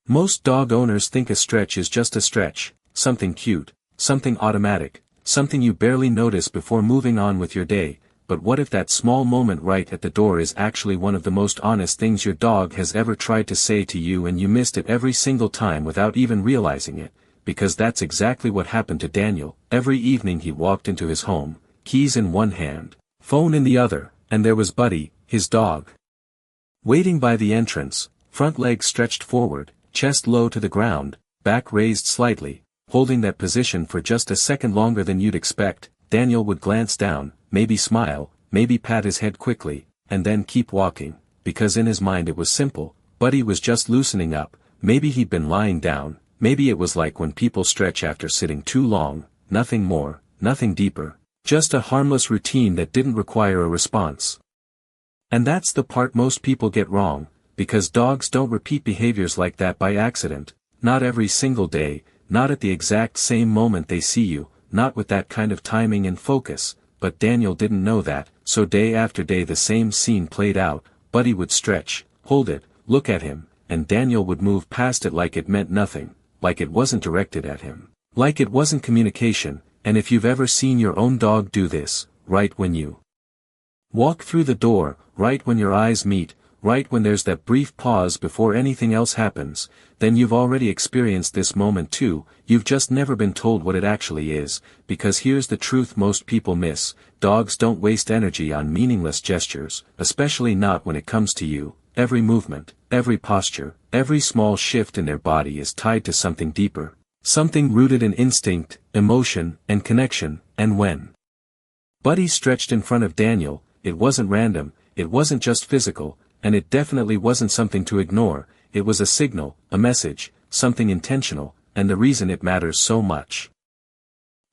Most dog owners think a stretch is just a stretch, something cute, something automatic, something you barely notice before moving on with your day, but what if that small moment right at the door is actually one of the most honest things your dog has ever tried to say to you and you missed it every single time without even realizing it, because that's exactly what happened to Daniel. Every evening he walked into his home, keys in one hand, phone in the other, and there was Buddy, his dog. Waiting by the entrance, front legs stretched forward, chest low to the ground, back raised slightly, holding that position for just a second longer than you'd expect. Daniel would glance down, maybe smile, maybe pat his head quickly, and then keep walking, because in his mind it was simple, Buddy was just loosening up. Maybe he'd been lying down, maybe it was like when people stretch after sitting too long, nothing more, nothing deeper, just a harmless routine that didn't require a response. And that's the part most people get wrong, because dogs don't repeat behaviors like that by accident, not every single day, not at the exact same moment they see you, not with that kind of timing and focus. But Daniel didn't know that, so day after day the same scene played out. Buddy would stretch, hold it, look at him, and Daniel would move past it like it meant nothing, like it wasn't directed at him, like it wasn't communication. And if you've ever seen your own dog do this, right when you walk through the door, right when your eyes meet, right when there's that brief pause before anything else happens, then you've already experienced this moment too. You've just never been told what it actually is, because here's the truth most people miss: dogs don't waste energy on meaningless gestures, especially not when it comes to you. Every movement, every posture, every small shift in their body is tied to something deeper, something rooted in instinct, emotion, and connection. And when Buddy stretched in front of Daniel, it wasn't random, it wasn't just physical, and it definitely wasn't something to ignore. It was a signal, a message, something intentional. And the reason it matters so much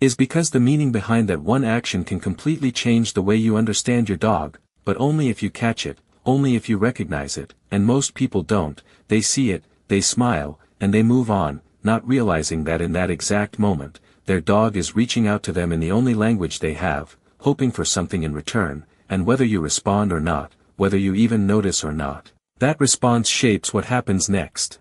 is because the meaning behind that one action can completely change the way you understand your dog, but only if you catch it, only if you recognize it. And most people don't. They see it, they smile, and they move on, not realizing that in that exact moment, their dog is reaching out to them in the only language they have, hoping for something in return. And whether you respond or not, whether you even notice or not, that response shapes what happens next.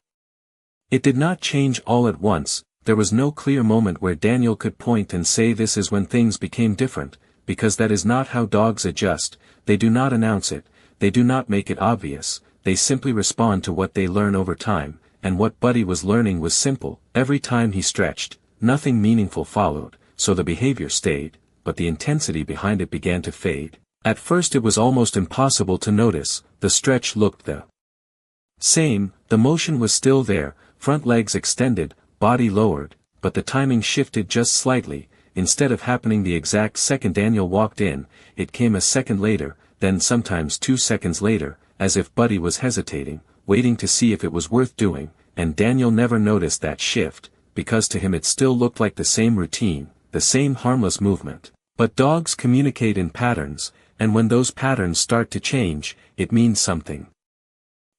It did not change all at once. There was no clear moment where Daniel could point and say this is when things became different, because that is not how dogs adjust. They do not announce it, they do not make it obvious, they simply respond to what they learn over time. And what Buddy was learning was simple: every time he stretched, nothing meaningful followed, so the behavior stayed, but the intensity behind it began to fade. At first it was almost impossible to notice. The stretch looked the same, the motion was still there, front legs extended, body lowered, but the timing shifted just slightly. Instead of happening the exact second Daniel walked in, it came a second later, then sometimes 2 seconds later, as if Buddy was hesitating, waiting to see if it was worth doing. And Daniel never noticed that shift, because to him it still looked like the same routine, the same harmless movement. But dogs communicate in patterns, and when those patterns start to change, it means something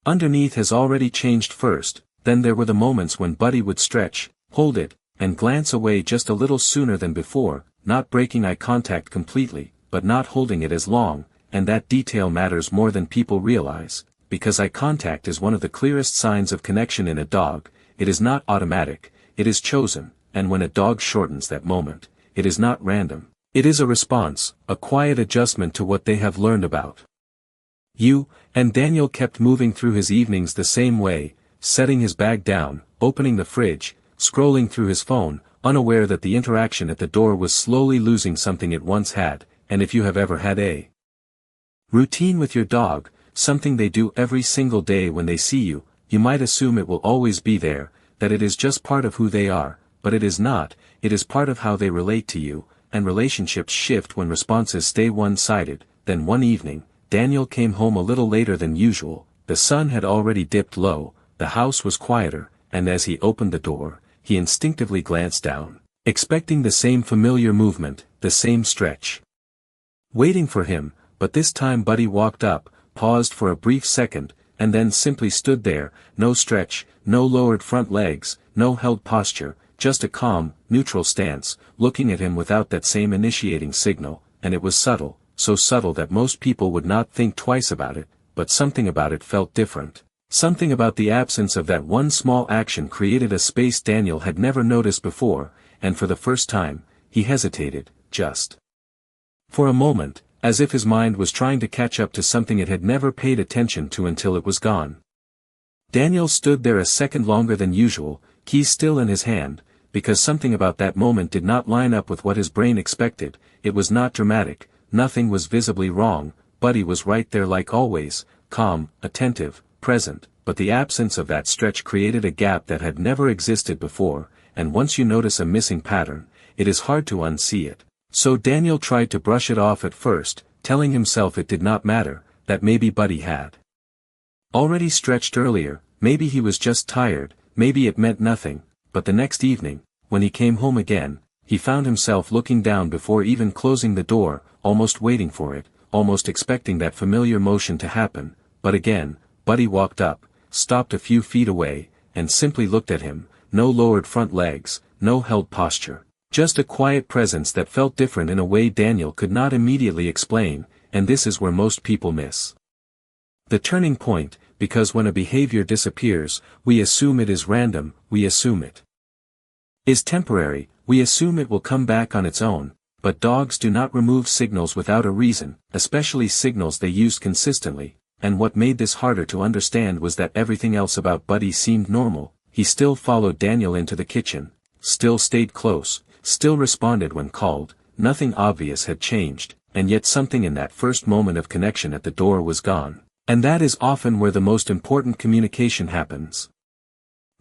underneath has already changed first. Then there were the moments when Buddy would stretch, hold it, and glance away just a little sooner than before, not breaking eye contact completely, but not holding it as long. And that detail matters more than people realize, because eye contact is one of the clearest signs of connection in a dog. It is not automatic, it is chosen, and when a dog shortens that moment, it is not random. It is a response, a quiet adjustment to what they have learned about you. And Daniel kept moving through his evenings the same way, setting his bag down, opening the fridge, scrolling through his phone, unaware that the interaction at the door was slowly losing something it once had. And if you have ever had a routine with your dog, something they do every single day when they see you, you might assume it will always be there, that it is just part of who they are, but it is not. It is part of how they relate to you. And relationships shift when responses stay one-sided. Then one evening, Daniel came home a little later than usual. The sun had already dipped low, the house was quieter, and as he opened the door, he instinctively glanced down, expecting the same familiar movement, the same stretch waiting for him. But this time Buddy walked up, paused for a brief second, and then simply stood there. No stretch, no lowered front legs, no held posture, just a calm, neutral stance, looking at him without that same initiating signal. And it was subtle, so subtle that most people would not think twice about it, but something about it felt different. Something about the absence of that one small action created a space Daniel had never noticed before, and for the first time, he hesitated, just for a moment, as if his mind was trying to catch up to something it had never paid attention to until it was gone. Daniel stood there a second longer than usual, keys still in his hand, because something about that moment did not line up with what his brain expected. It was not dramatic, nothing was visibly wrong, Buddy was right there like always, calm, attentive, present, but the absence of that stretch created a gap that had never existed before, and once you notice a missing pattern, it is hard to unsee it. So Daniel tried to brush it off at first, telling himself it did not matter, that maybe Buddy had already stretched earlier, maybe he was just tired, maybe it meant nothing, but the next evening, when he came home again, he found himself looking down before even closing the door, almost waiting for it, almost expecting that familiar motion to happen, but again, Buddy walked up, stopped a few feet away, and simply looked at him, no lowered front legs, no held posture, just a quiet presence that felt different in a way Daniel could not immediately explain, and this is where most people miss the turning point, because when a behavior disappears, we assume it is random, we assume it is temporary, we assume it will come back on its own, but dogs do not remove signals without a reason, especially signals they used consistently, and what made this harder to understand was that everything else about Buddy seemed normal. He still followed Daniel into the kitchen, still stayed close, still responded when called, nothing obvious had changed, and yet something in that first moment of connection at the door was gone. And that is often where the most important communication happens.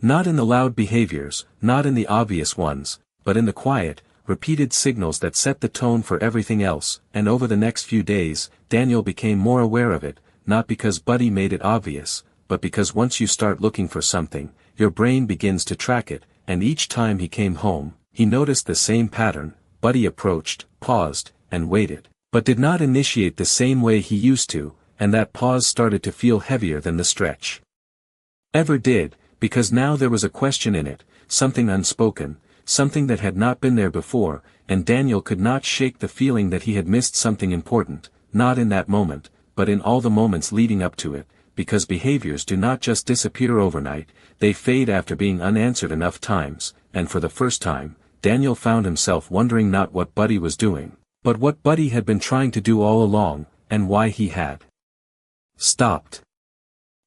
Not in the loud behaviors, not in the obvious ones, but in the quiet, repeated signals that set the tone for everything else, and over the next few days, Daniel became more aware of it, not because Buddy made it obvious, but because once you start looking for something, your brain begins to track it, and each time he came home, he noticed the same pattern. Buddy approached, paused, and waited, but did not initiate the same way he used to, and that pause started to feel heavier than the stretch ever did, because now there was a question in it, something unspoken, something that had not been there before, and Daniel could not shake the feeling that he had missed something important, not in that moment, but in all the moments leading up to it, because behaviors do not just disappear overnight, they fade after being unanswered enough times, and for the first time, Daniel found himself wondering not what Buddy was doing, but what Buddy had been trying to do all along, and why he had stopped.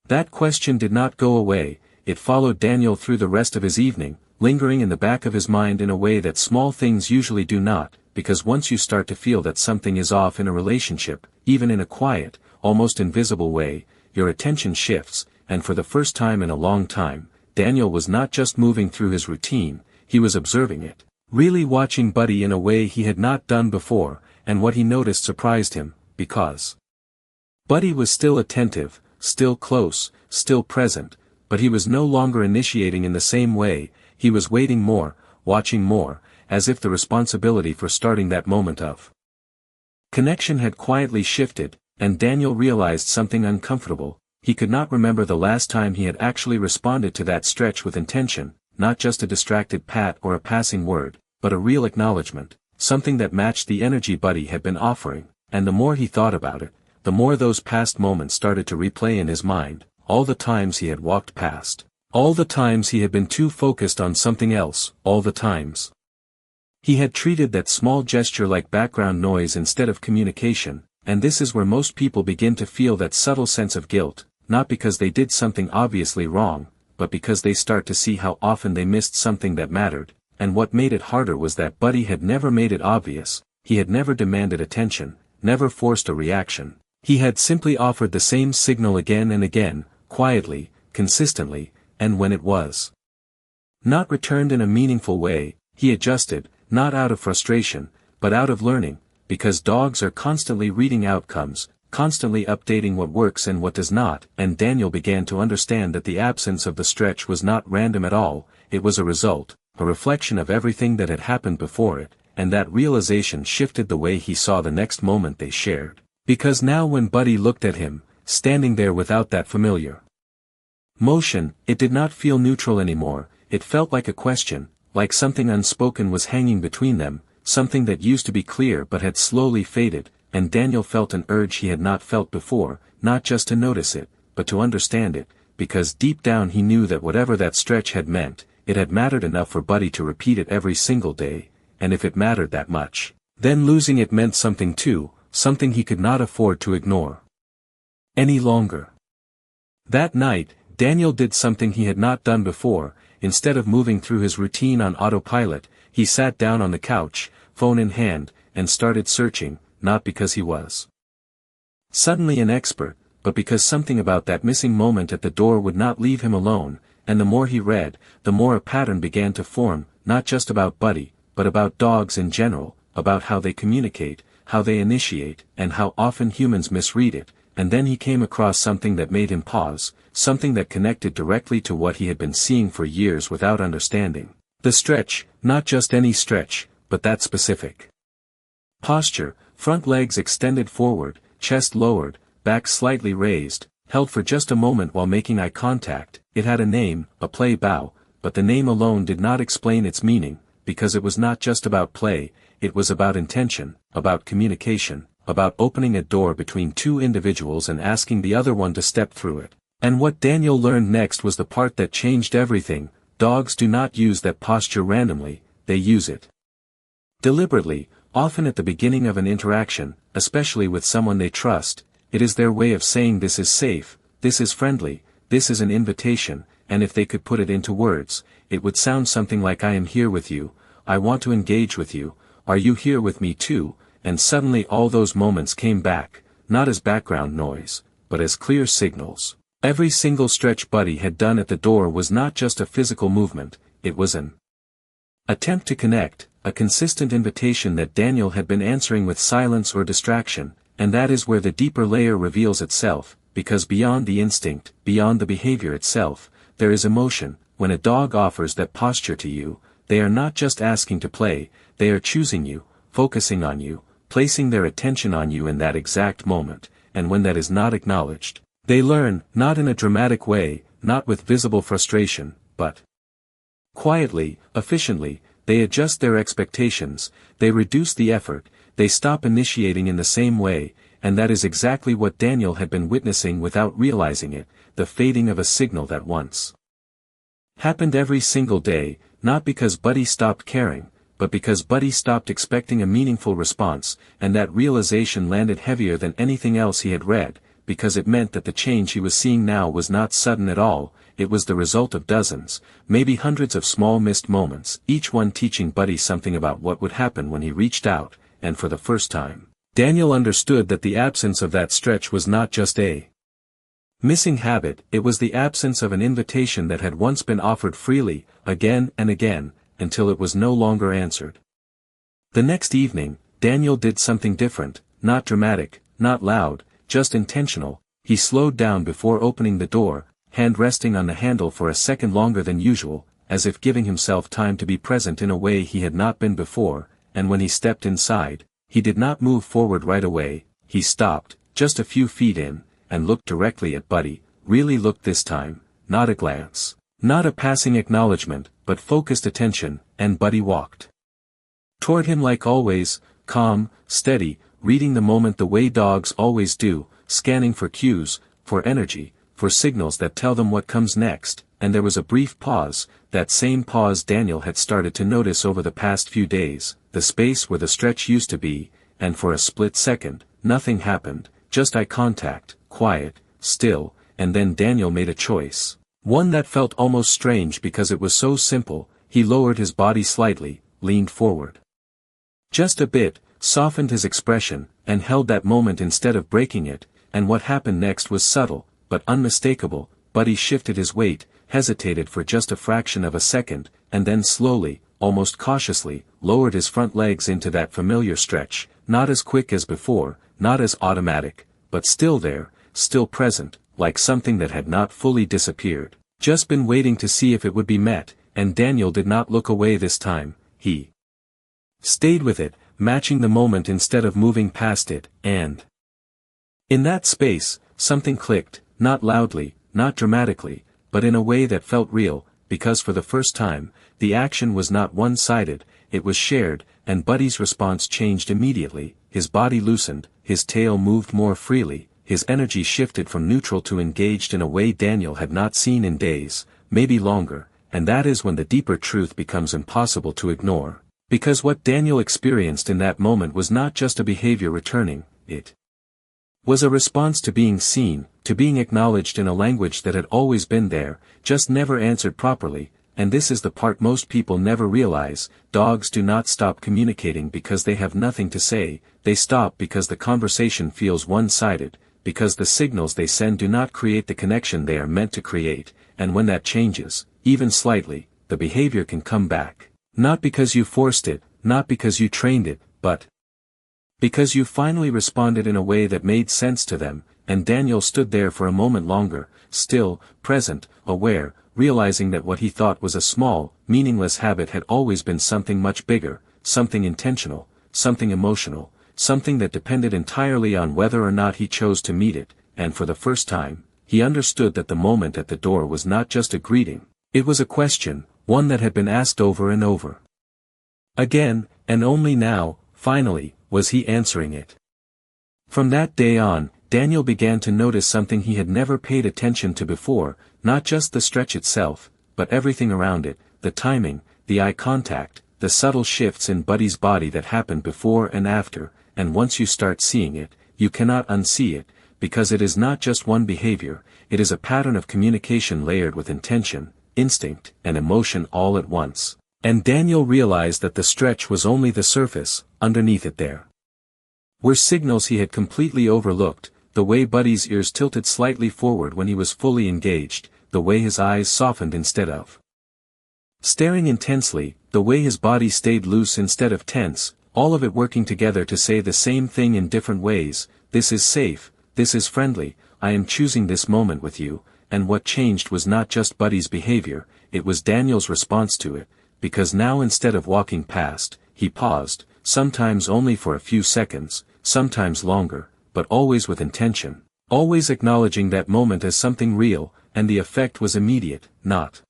That question did not go away, it followed Daniel through the rest of his evening, lingering in the back of his mind in a way that small things usually do not, because once you start to feel that something is off in a relationship, even in a quiet, almost invisible way, your attention shifts, and for the first time in a long time, Daniel was not just moving through his routine, he was observing it, really watching Buddy in a way he had not done before, and what he noticed surprised him, because Buddy was still attentive, still close, still present, but he was no longer initiating in the same way, he was waiting more, watching more, as if the responsibility for starting that moment of connection had quietly shifted, and Daniel realized something uncomfortable. He could not remember the last time he had actually responded to that stretch with intention, not just a distracted pat or a passing word, but a real acknowledgement, something that matched the energy Buddy had been offering, and the more he thought about it, the more those past moments started to replay in his mind, all the times he had walked past, all the times he had been too focused on something else, all the times he had treated that small gesture like background noise instead of communication, and this is where most people begin to feel that subtle sense of guilt, not because they did something obviously wrong, but because they start to see how often they missed something that mattered, and what made it harder was that Buddy had never made it obvious, he had never demanded attention, never forced a reaction. He had simply offered the same signal again and again, quietly, consistently, and when it was not returned in a meaningful way, he adjusted, not out of frustration, but out of learning, because dogs are constantly reading outcomes, constantly updating what works and what does not, and Daniel began to understand that the absence of the stretch was not random at all, it was a result, a reflection of everything that had happened before it, and that realization shifted the way he saw the next moment they shared. Because now when Buddy looked at him, standing there without that familiar motion, it did not feel neutral anymore, it felt like a question, like something unspoken was hanging between them, something that used to be clear but had slowly faded, and Daniel felt an urge he had not felt before, not just to notice it, but to understand it, because deep down he knew that whatever that stretch had meant, it had mattered enough for Buddy to repeat it every single day, and if it mattered that much, then losing it meant something too, something he could not afford to ignore any longer. That night, Daniel did something he had not done before. Instead of moving through his routine on autopilot, he sat down on the couch, phone in hand, and started searching, not because he was suddenly an expert, but because something about that missing moment at the door would not leave him alone, and the more he read, the more a pattern began to form, not just about Buddy, but about dogs in general, about how they communicate, how they initiate, and how often humans misread it. And then he came across something that made him pause, something that connected directly to what he had been seeing for years without understanding. The stretch, not just any stretch, but that specific posture, front legs extended forward, chest lowered, back slightly raised, held for just a moment while making eye contact. It had a name, a play bow, but the name alone did not explain its meaning, because it was not just about play, it was about intention, about communication, about opening a door between two individuals and asking the other one to step through it. And what Daniel learned next was the part that changed everything. Dogs do not use that posture randomly, they use it deliberately, often at the beginning of an interaction, especially with someone they trust. It is their way of saying this is safe, this is friendly, this is an invitation, and if they could put it into words, it would sound something like I am here with you, I want to engage with you, are you here with me too? And suddenly all those moments came back, not as background noise, but as clear signals. Every single stretch Buddy had done at the door was not just a physical movement, it was an attempt to connect, a consistent invitation that Daniel had been answering with silence or distraction, and that is where the deeper layer reveals itself, because beyond the instinct, beyond the behavior itself, there is emotion. When a dog offers that posture to you, they are not just asking to play, they are choosing you, focusing on you, placing their attention on you in that exact moment, and when that is not acknowledged, they learn, not in a dramatic way, not with visible frustration, but quietly, efficiently, they adjust their expectations, they reduce the effort, they stop initiating in the same way, and that is exactly what Daniel had been witnessing without realizing it, the fading of a signal that once happened every single day, not because Buddy stopped caring, but because Buddy stopped expecting a meaningful response, and that realization landed heavier than anything else he had read, because it meant that the change he was seeing now was not sudden at all, it was the result of dozens, maybe hundreds of small missed moments, each one teaching Buddy something about what would happen when he reached out, and for the first time, Daniel understood that the absence of that stretch was not just a missing habit, it was the absence of an invitation that had once been offered freely, again and again, until it was no longer answered. The next evening, Daniel did something different, not dramatic, not loud, just intentional. He slowed down before opening the door, hand resting on the handle for a second longer than usual, as if giving himself time to be present in a way he had not been before, and when he stepped inside, he did not move forward right away, he stopped, just a few feet in, and looked directly at Buddy, really looked this time, not a glance, not a passing acknowledgement, but focused attention, and Buddy walked toward him like always, calm, steady, reading the moment the way dogs always do, scanning for cues, for energy, for signals that tell them what comes next, and there was a brief pause, that same pause Daniel had started to notice over the past few days, the space where the stretch used to be, and for a split second, nothing happened, just eye contact, quiet, still, and then Daniel made a choice. One that felt almost strange because it was so simple. He lowered his body slightly, leaned forward just a bit, softened his expression, and held that moment instead of breaking it, and what happened next was subtle, but unmistakable. Buddy shifted his weight, hesitated for just a fraction of a second, and then slowly, almost cautiously, lowered his front legs into that familiar stretch, not as quick as before, not as automatic, but still there, still present, like something that had not fully disappeared, just been waiting to see if it would be met, and Daniel did not look away this time, he stayed with it, matching the moment instead of moving past it, and in that space, something clicked, not loudly, not dramatically, but in a way that felt real, because for the first time, the action was not one-sided, it was shared, and Buddy's response changed immediately, his body loosened, his tail moved more freely, his energy shifted from neutral to engaged in a way Daniel had not seen in days, maybe longer, and that is when the deeper truth becomes impossible to ignore. Because what Daniel experienced in that moment was not just a behavior returning, it was a response to being seen, to being acknowledged in a language that had always been there, just never answered properly. And this is the part most people never realize: dogs do not stop communicating because they have nothing to say, they stop because the conversation feels one-sided, because the signals they send do not create the connection they are meant to create, and when that changes, even slightly, the behavior can come back. Not because you forced it, not because you trained it, but because you finally responded in a way that made sense to them. And Daniel stood there for a moment longer, still, present, aware, realizing that what he thought was a small, meaningless habit had always been something much bigger, something intentional, something emotional, something that depended entirely on whether or not he chose to meet it. And for the first time, he understood that the moment at the door was not just a greeting, it was a question, one that had been asked over and over again, and only now, finally, was he answering it. From that day on, Daniel began to notice something he had never paid attention to before, not just the stretch itself, but everything around it, the timing, the eye contact, the subtle shifts in Buddy's body that happened before and after. And once you start seeing it, you cannot unsee it, because it is not just one behavior, it is a pattern of communication layered with intention, instinct, and emotion all at once. And Daniel realized that the stretch was only the surface. Underneath it there were signals he had completely overlooked: the way Buddy's ears tilted slightly forward when he was fully engaged, the way his eyes softened instead of staring intensely, the way his body stayed loose instead of tense, all of it working together to say the same thing in different ways: this is safe, this is friendly, I am choosing this moment with you. And what changed was not just Buddy's behavior, it was Daniel's response to it, because now instead of walking past, he paused, sometimes only for a few seconds, sometimes longer, but always with intention, always acknowledging that moment as something real. And the effect was immediate, not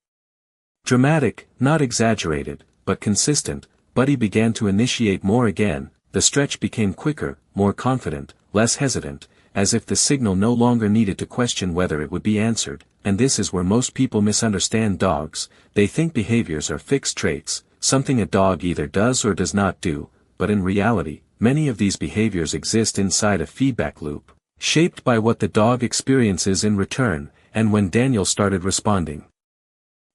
dramatic, not exaggerated, but consistent. Buddy began to initiate more again, the stretch became quicker, more confident, less hesitant, as if the signal no longer needed to question whether it would be answered. And this is where most people misunderstand dogs: they think behaviors are fixed traits, something a dog either does or does not do, but in reality, many of these behaviors exist inside a feedback loop, shaped by what the dog experiences in return. And when Daniel started responding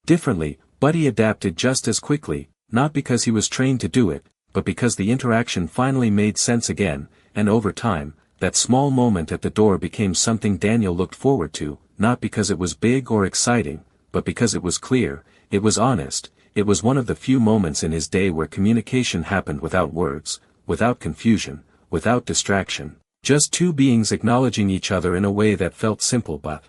differently, Buddy adapted just as quickly, not because he was trained to do it, but because the interaction finally made sense again. And over time, that small moment at the door became something Daniel looked forward to, not because it was big or exciting, but because it was clear, it was honest. It was one of the few moments in his day where communication happened without words, without confusion, without distraction, just two beings acknowledging each other in a way that felt simple but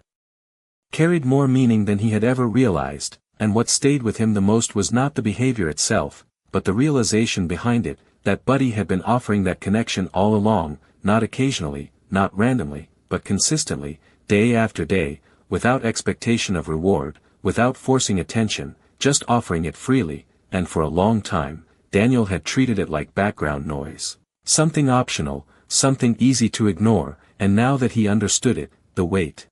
carried more meaning than he had ever realized. And what stayed with him the most was not the behavior itself, but the realization behind it, that Buddy had been offering that connection all along, not occasionally, not randomly, but consistently, day after day, without expectation of reward, without forcing attention, just offering it freely. And for a long time, Daniel had treated it like background noise, something optional, something easy to ignore. And now that he understood it, the weight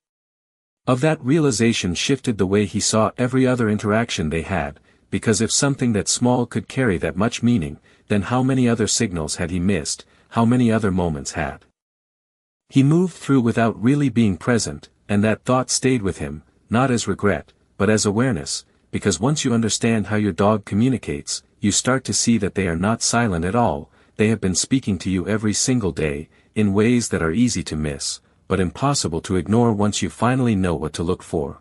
of that realization shifted the way he saw every other interaction they had, because if something that small could carry that much meaning, then how many other signals had he missed, how many other moments had he moved through without really being present? And that thought stayed with him, not as regret, but as awareness, because once you understand how your dog communicates, you start to see that they are not silent at all. They have been speaking to you every single day, in ways that are easy to miss, but impossible to ignore once you finally know what to look for.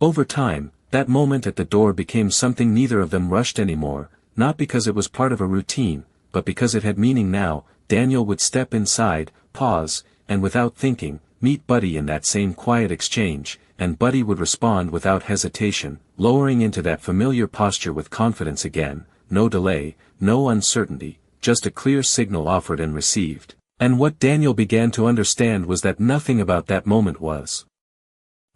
Over time, that moment at the door became something neither of them rushed anymore, not because it was part of a routine, but because it had meaning now. Daniel would step inside, pause, and without thinking, meet Buddy in that same quiet exchange, and Buddy would respond without hesitation, lowering into that familiar posture with confidence again, no delay, no uncertainty, just a clear signal offered and received. And what Daniel began to understand was that nothing about that moment was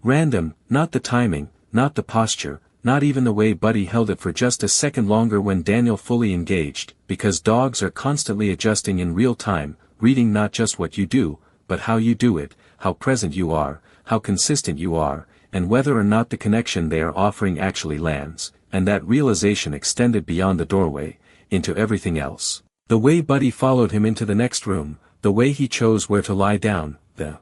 random, not the timing, not the posture, not even the way Buddy held it for just a second longer when Daniel fully engaged, because dogs are constantly adjusting in real time, reading not just what you do, but how you do it, how present you are, how consistent you are, and whether or not the connection they are offering actually lands, and that realization extended beyond the doorway, into everything else. The way Buddy followed him into the next room, the way he chose where to lie down, the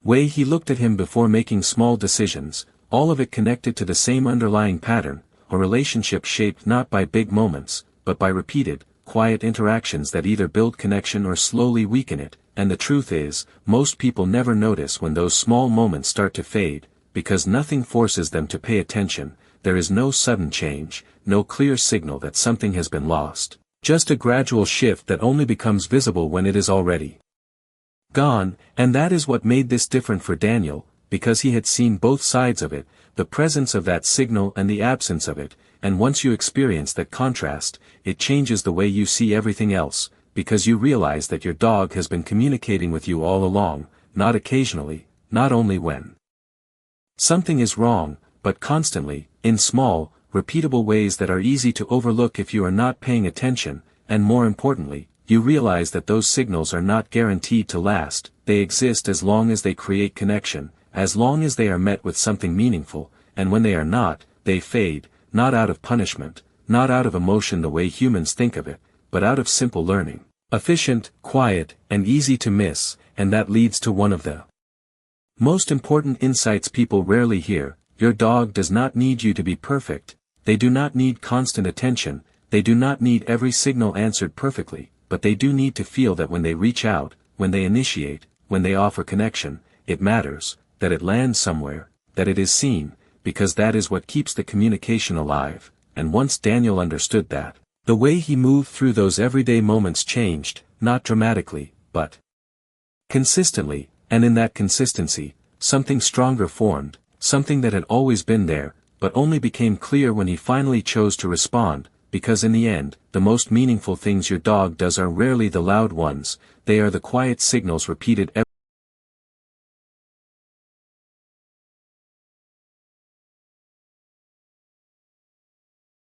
way he looked at him before making small decisions, all of it connected to the same underlying pattern, a relationship shaped not by big moments, but by repeated, quiet interactions that either build connection or slowly weaken it. And the truth is, most people never notice when those small moments start to fade, because nothing forces them to pay attention. There is no sudden change, no clear signal that something has been lost. Just a gradual shift that only becomes visible when it is already gone, and that is what made this different for Daniel, because he had seen both sides of it, the presence of that signal and the absence of it, and once you experience that contrast, it changes the way you see everything else, because you realize that your dog has been communicating with you all along, not occasionally, not only when something is wrong, but constantly, in small, repeatable ways that are easy to overlook if you are not paying attention, and more importantly, you realize that those signals are not guaranteed to last. They exist as long as they create connection, as long as they are met with something meaningful, and when they are not, they fade, not out of punishment, not out of emotion the way humans think of it, but out of simple learning. Efficient, quiet, and easy to miss, and that leads to one of the most important insights people rarely hear. Your dog does not need you to be perfect, they do not need constant attention, they do not need every signal answered perfectly, but they do need to feel that when they reach out, when they initiate, when they offer connection, it matters, that it lands somewhere, that it is seen, because that is what keeps the communication alive. And once Daniel understood that, the way he moved through those everyday moments changed, not dramatically, but consistently, and in that consistency, something stronger formed, something that had always been there, but only became clear when he finally chose to respond, because in the end, the most meaningful things your dog does are rarely the loud ones, they are the quiet signals repeated